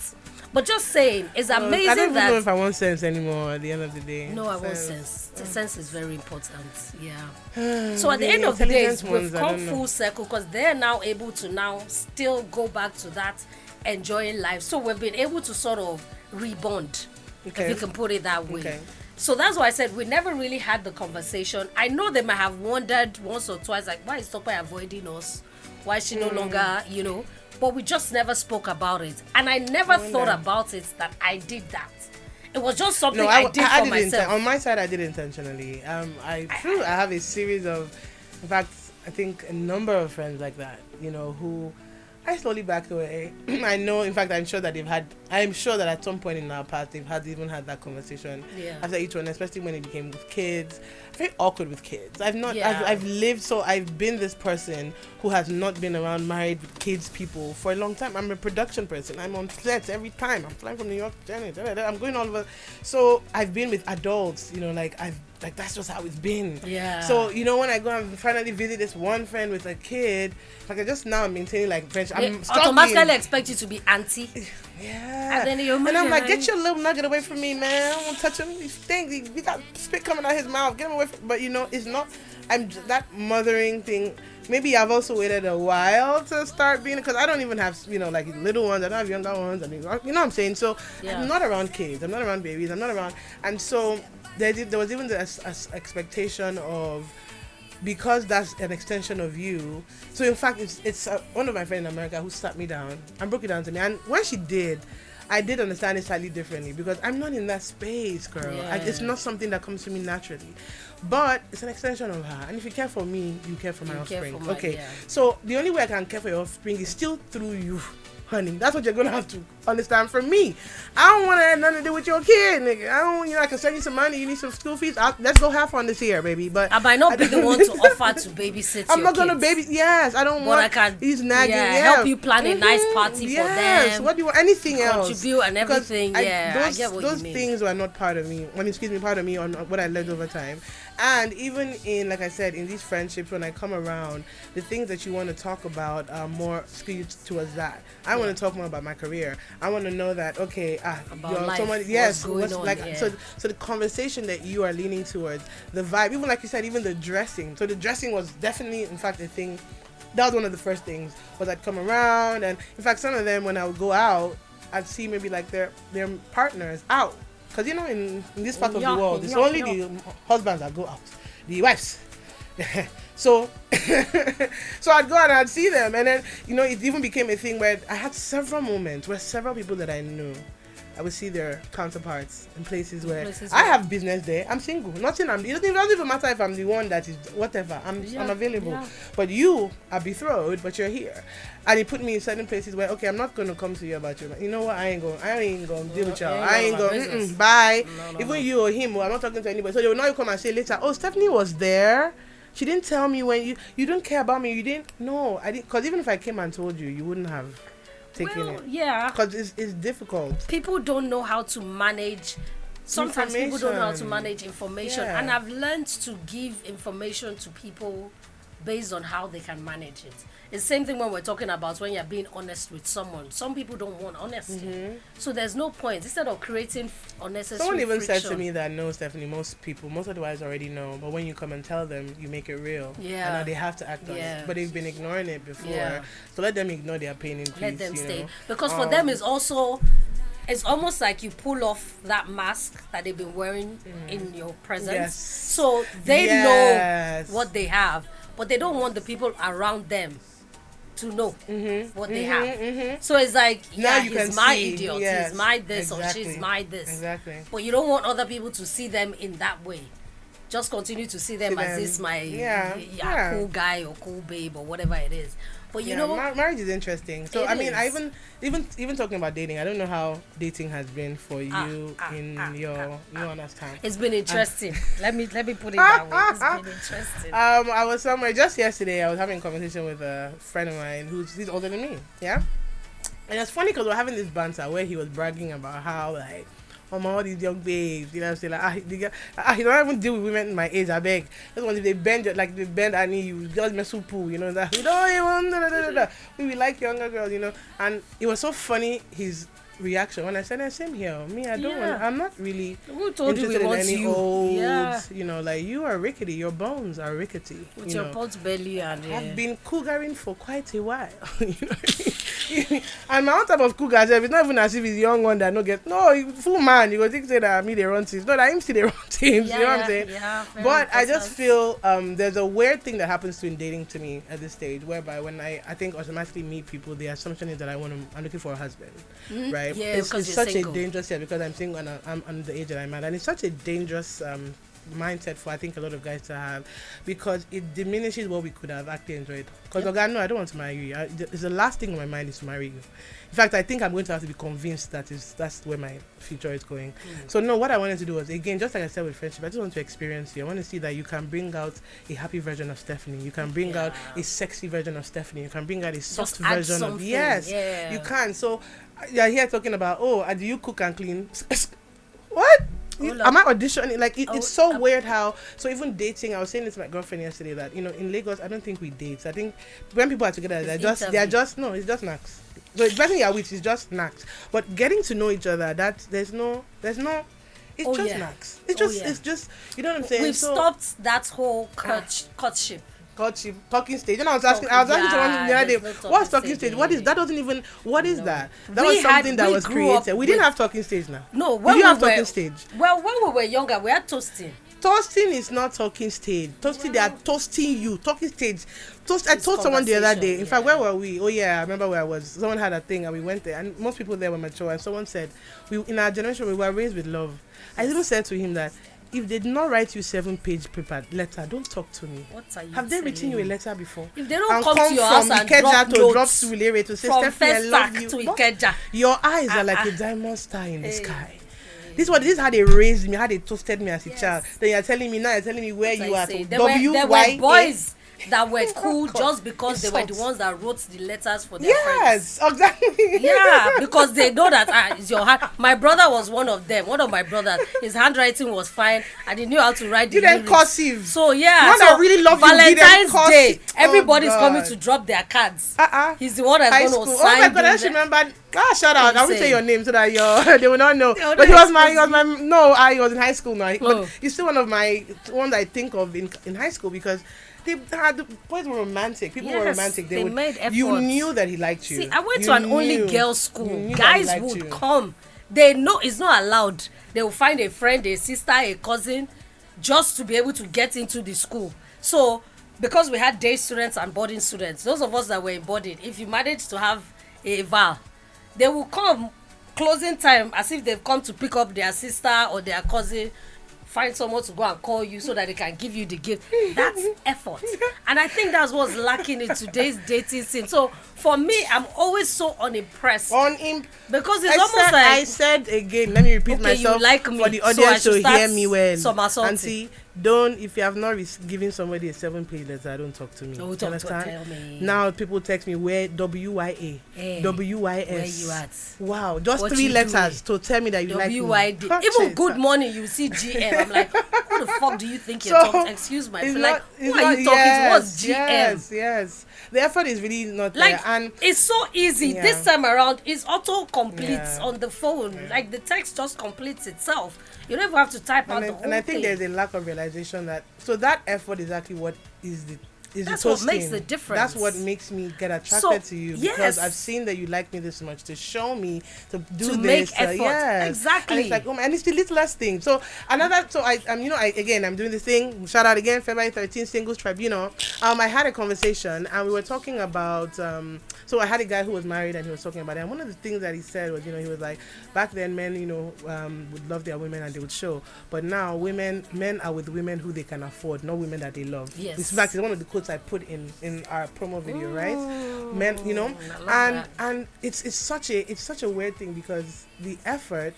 But just saying, it's amazing I don't even that... know if I want sense anymore at the end of the day. No, I want sense. The sense is very important. Yeah. So at the end of the day, we've come full circle because they're now able to now still go back to that enjoying life. So we've been able to sort of rebond, if you can put it that way. Okay. So that's why I said we never really had the conversation. I know they might have wondered once or twice, like, why is Tokwe avoiding us? Why is she no longer, But we just never spoke about it. And I never thought about it that I did that. It was just something I did for myself. On my side, I did intentionally. I have a series of, in fact, I think a number of friends like that, who I slowly back away. I know, in fact, I'm sure that at some point in our past, they've even had that conversation after each one, especially when it became with kids. Very awkward with kids. I've been this person who has not been around married with kids people for a long time. I'm a production person. I'm on sets every time. I'm flying from New York to Janet. I'm going all over. So I've been with adults, that's just how it's been. Yeah. So, when I go and finally visit this one friend with a kid, like I just now maintaining like friendship. I'm automatically expect you to be auntie. Yeah. And I'm like, get your little nugget away from me, man. I don't want to touch him. He stinks. He got spit coming out his mouth. Get him away from. But it's not. That mothering thing. Maybe I've also waited a while to start being, because I don't even have like little ones. I don't have younger ones. What I'm saying. So I'm not around kids. I'm not around babies. I'm not around. And so there was even this expectation of, because that's an extension of you. So in fact, it's one of my friends in America who sat me down and broke it down to me. And when she did, I did understand it slightly differently, because I'm not in that space, girl. Yeah. It's not something that comes to me naturally. But it's an extension of her. And if you care for me, you care for my offspring. So the only way I can care for your offspring is still through you, honey. That's what you're going to have to understand from me. I don't want to have nothing to do with your kid, nigga. I can send you some money. You need some school fees. Let's go have fun this year, baby. But I might not be the one to offer to babysit I'm not going to kids. Yes, I don't want. I can. He's nagging. Help you plan a nice party for them. What do you want? Anything else? Contribute and everything. I get what those you mean. Those things were not part of me. Part of me on what I learned over time. And even in, like I said, in these friendships, when I come around, the things that you want to talk about are more skewed towards that. I want to talk more about my career. I want to know that, okay, about life, someone, what's on, like, so the conversation that you are leaning towards, the vibe, even like you said, even the dressing. So the dressing was definitely, in fact, a thing. That was one of the first things, was I'd come around, and in fact, some of them, when I would go out, I'd see maybe like their partners out. Because, you know, in this part of the world, it's only the husbands that go out, the wives. So I'd go out and I'd see them. And then, you know, it even became a thing where I had several moments where several people that I knew, I would see their counterparts in places where I have business there. I'm single. It doesn't even matter if I'm the one that is whatever. I'm available. Yeah. But you are betrothed, but you're here. And he put me in certain places where, okay, I'm not going to come to you about you. You know what? I ain't going to deal with y'all. I ain't going, bye. No, even you or him, I'm not talking to anybody. So they will now come and say later, oh, Stephanie was there. She didn't tell me when you don't care about me. You didn't. No, I didn't. Because even if I came and told you, you wouldn't have taken it. Yeah. Because it's difficult. People don't know how to manage. Sometimes people don't know how to manage information. Yeah. And I've learned to give information to people based on how they can manage it. It's the same thing when we're talking about when you're being honest with someone. Some people don't want honesty. Mm-hmm. So there's no point. Instead of creating unnecessary Someone even friction, said to me that, no, Stephanie, most of the wives already know. But when you come and tell them, you make it real. Yeah. And now they have to act on it. But they've been ignoring it before. Yeah. So let them ignore their pain in peace. Let them stay. Because for them, it's almost like you pull off that mask that they've been wearing in your presence. Yes. So they know what they have. But they don't want the people around them to know what they have. Mm-hmm. So it's like, he's my idiot, he's my this, or she's my this. Exactly. But you don't want other people to see them in that way. Just continue to see them as this cool guy or cool babe or whatever it is. But you know, marriage is interesting. So I mean, I even talking about dating, I don't know how dating has been for you in your honest time. It's been interesting. Let me put it that way. It's been interesting. I was somewhere just yesterday. I was having a conversation with a friend of mine he's older than me. Yeah, and it's funny because we're having this banter where he was bragging about how like, all these young babes, you know what I'm saying? Like, you don't even deal with women my age, I beg. That's one if they bend and you just mess with poo, you know, that we don't even we like younger girls, you know. And it was so funny his reaction when I said, same here. Me, I don't want, I'm not really interested in any old, you know, like you are rickety, your bones are rickety. With your pot belly and I've been cougaring for quite a while. You know what I mean? And my own type of cougar, it's not even as if he's the young one that full man, you go think say that me they run things. No, that him see they run things, you know what I'm saying? Yeah, but I just feel there's a weird thing that happens in dating to me at this stage, whereby when I think automatically meet people, the assumption is that I'm looking for a husband, right? Yeah, it's such single. A dangerous because I'm single and I'm the age that I'm at, and it's such a dangerous mindset for I think a lot of guys to have, because it diminishes what we could have actually enjoyed. Because no, I don't want to marry you. It's the last thing on my mind is to marry you. In fact, I think I'm going to have to be convinced that's where my future is going. So no, what I wanted to do was, again, just like I said with friendship, I just want to experience you. I want to see that you can bring out a happy version of Stephanie. You can bring out a sexy version of Stephanie. You can bring out a soft version of you can. So you're here talking about, do you cook and clean? What? Am I auditioning? Like it's so weird how. So even dating, I was saying this to my girlfriend yesterday that in Lagos, I don't think we date. I think when people are together, it's just knacks. So the person you're with is just knacks. But getting to know each other, there's no. It's just knacks. It's just you know what I'm saying. We've stopped that whole courtship. Talking stage. And I was asking someone the other day, what's talking stage? What is that? What is that? That was something that was created. We didn't have talking stage now. No, when we have talking stage. Well, when we were younger, we had toasting. Toasting is not talking stage. Toasting, they are toasting you. Talking stage. I told someone the other day. In fact, where were we? Oh yeah, I remember where I was. Someone had a thing and we went there, and most people there were mature. And someone said, in our generation, we were raised with love. I even said to him that, if they did not write you 7-page paper letter, don't talk to me. What are you Have they written you a letter before? If they don't come to your house and drop notes to to say, from Stephanie, I love you. To Ikeja. Your eyes are like a diamond star in the sky. This is how they raised me, how they toasted me as a child. Then you're telling me where you are. There were boys that were cool just because they were the ones that wrote the letters for their friends. Yes, exactly. Yeah, because they know that it's your hand. My brother was one of them. One of my brothers, his handwriting was fine, and he knew how to write the lyrics. Cursive. So yeah, one so I really love Valentine's Day, oh, everybody's coming to drop their cards. He's the one that's going to sign. Oh my God, I just remembered. Shout out! I won't say your name so that they will not know. But he was my. I was in high school now. But he's still one of my ones I think of in high school because the boys were romantic. People were romantic. They made effort. You knew that he liked you. See, I went to an only girls' school. Guys would come. They know it's not allowed. They will find a friend, a sister, a cousin, just to be able to get into the school. So, because we had day students and boarding students, those of us that were in boarding, if you managed to have a val, they will come closing time as if they've come to pick up their sister or their cousin, find someone to go and call you so that they can give you the gift. That's effort. And I think that's what's lacking in today's dating scene. So for me, I'm always so unimpressed. Because it's almost like... I said again, let me repeat myself you like me, for the audience to hear me well. Somersaulting. And see, if you have not given somebody a 7-page letter, don't talk to me. Oh, don't tell me. Now people text me, where WYA, WYS. Where you at? Wow, just what 3 letters to tell me that you like me. WYD. Even good morning, you see GM. I'm like, who the fuck do you think you're talking? Excuse my friend. Like, who are you talking to? What's GM? Yes. The effort is really not like, there. And it's so easy. This time around, it's auto-complete on the phone. Like, the text just completes itself. You don't even have to type out the whole thing. And I think there's a lack of realization that... So that effort is actually what is the... That's what makes the difference. That's what makes me get attracted to you, because I've seen that you like me this much, to show me to do to this, make effort. Exactly. And it's like, and it's the littlest thing. So I'm doing this thing. Shout out again, February 13th Singles Tribunal. I had a conversation and we were talking about. So I had a guy who was married and he was talking about it. And one of the things that he said was, he was like, back then men, would love their women and they would show, but now men are with women who they can afford, not women that they love. Yes. In fact, it's one of the quotes I put in our promo video, right? Men, and it's such a weird thing, because the effort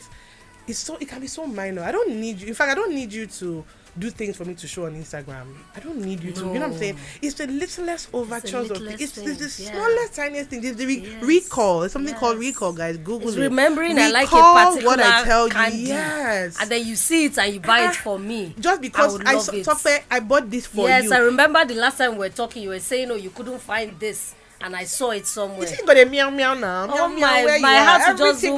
it can be so minor. I don't need you. In fact, I don't need you to do things for me to show on Instagram. I don't need you to. You know what I'm saying? It's the littlest overtures of things. It's the smallest, tiniest thing. There's the recall. It's something called recall, guys. Google it. Remembering recall I like a particular what I tell you. candy. Yes. And then you see it and you buy it for me. Just because I bought this for you. Yes, I remember the last time we were talking, you were saying, you couldn't find this. And I saw it somewhere. You got a meow meow now. Oh my heart just do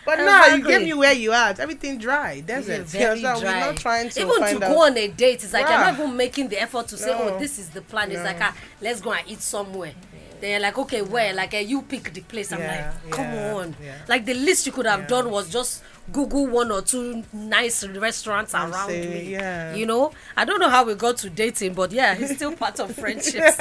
But now you get me where you are. Everything dry, desert. Very dry. We're not trying to even find to out. go on a date, it's like you're not even making the effort to say, this is the plan. It's like, let's go and eat somewhere. They're like, okay, where? Like, you pick the place. I'm like, come on. Like, the least you could have done was just Google 1 or 2 nice restaurants around me. Yeah. I don't know how we got to dating, but it's still part of friendships.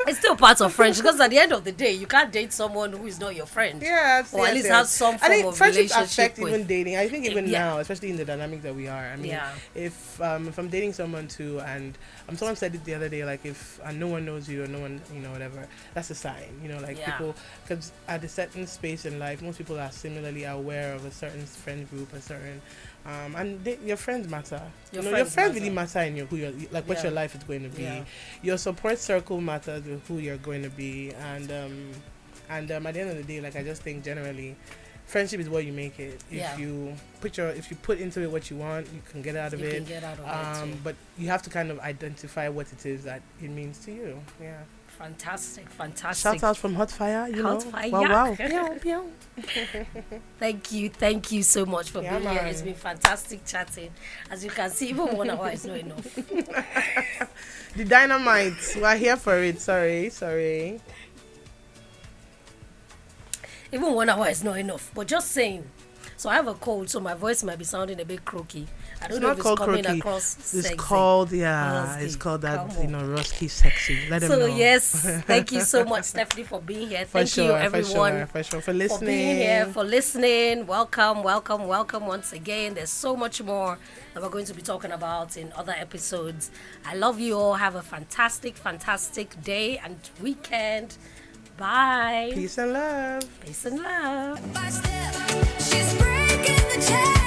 It's still part of friendship, because at the end of the day, you can't date someone who is not your friend. Yes. Or at least have some form of friendships relationship affect even dating. I think even now, especially in the dynamic that we are. I mean, if I'm dating someone too, and someone said it the other day, like if no one knows you or no one, whatever, that's a sign. People, because at a certain space in life, most people are similarly aware of a certain friend group, a certain your friends matter. Your friends really matter in what your life is going to be. Your support circle matters with who you're going to be, and at the end of the day, like, I just think generally, friendship is what you make it. If you put into it what you want, you can get out of it. But you have to kind of identify what it is that it means to you. Yeah. Fantastic. Shout out from Hawtfyre, Hawtfyre. Wow. Thank you so much for being here. It's been fantastic chatting. As you can see, even 1 hour is not enough. The dynamite, we're here for it. Sorry. Even 1 hour is not enough, but just saying. So I have a cold, so my voice might be sounding a bit croaky. I don't know if it's coming across It's sexy. called, it's called that, Rusky sexy. Let them know. So yes, thank you so much, Stephanie, for being here. Thank you, everyone, for listening. For being here, for listening. Welcome once again. There's so much more that we're going to be talking about in other episodes. I love you all. Have a fantastic day and weekend. Bye. Peace and love. Peace and love. She's breaking the chain.